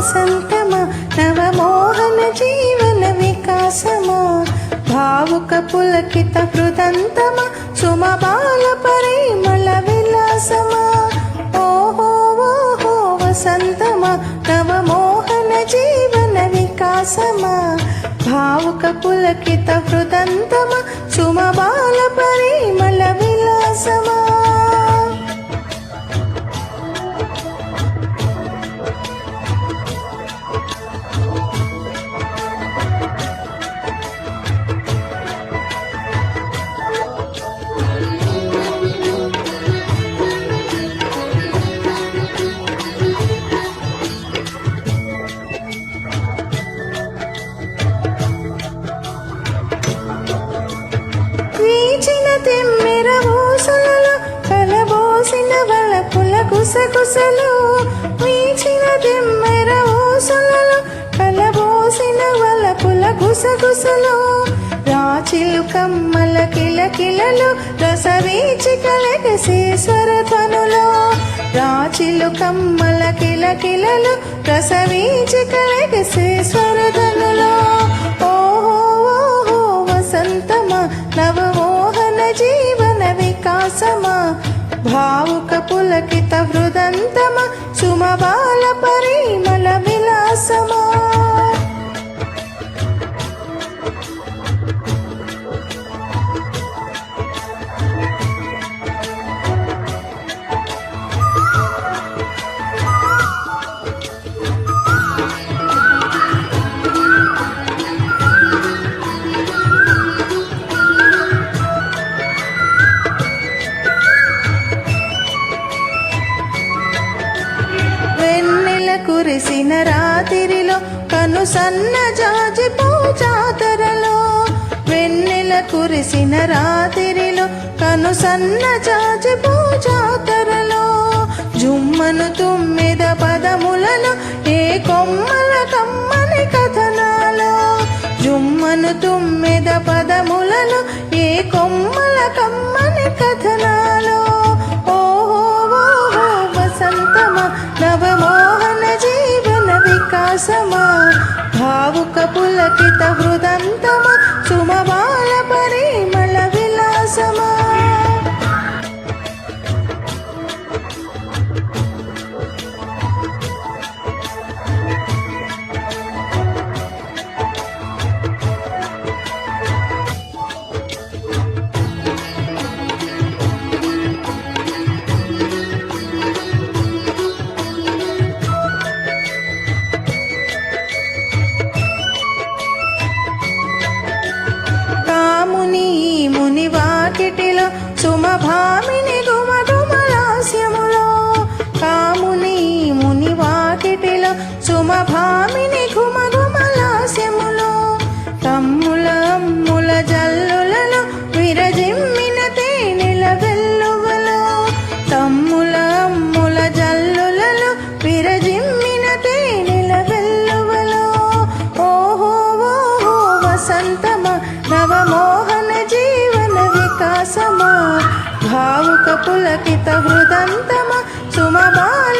వసంతమా నవమోహన జీవన వికాసమా భావుక పులకిత హృదంతమా సుమబాల పరిమళ విలాసమా ఓహో ఓహో వసంతమా నవమోహన జీవన వికాసమా భావుక పులకిత హృదంతమా సుమబాల పరిమళ విలాసమా వీచిన తెమ్మెర ఊసలలో కలబోసిన వలపుల గుసగుసలు వీచిన తెమ్మెర ఊసలలో కలబోసిన వలపుల గుసగుసలు రాచిలు కమ్మల కిలకిలలు రసవీచికలెగసే స్వరధ్వనులో రాచిలు కమ్మల కిలకిలలు రసవీచికలెగసే స్వరధ్వనులో ఓహో ఓహో వసంతమా నవమోహన జీవన వికాసమా భావుక పులకిత హృదంతమా సుమబాల పరిమళ విలాసమా కురిసిన రాత్రిలో కను సన్న జాజి పూజాతరలో వెన్నెల కురిసిన రాత్రిలో కను సన్న జాజి పూజాతరలో జుమ్మను తుమ్మెద పదములలో ఏ కొమ్మల కమ్మని కథనాలో జుమ్మను తుమ్మెద పదములలో ఏ కొమ్మల కమ్మని కథనాలో ఓహో ఓహో వసంతమా నవమోహన జీవన వికాసమా భావుక పులకిత హృదంతమా సుమబాల పరిమళ విలాసమా వాకిటిలో సుమభామిని గుమగుమలాస్యములో కాముని ముని వాకిటిలో సుమభామిని గుమగుమలాస్యములో తమ్ముల అమ్ముల జల్లులలో విరజిమ్మిన తేనెల వెల్లువలో తమ్ముల అమ్ముల జల్లులలో విరజిమ్మిన తేనెల వెల్లువలో ఓహో ఓహో వసంతమా నవమోహన జీవన వికాసమా భావుక పులకిత హృదంతమా సుమబాల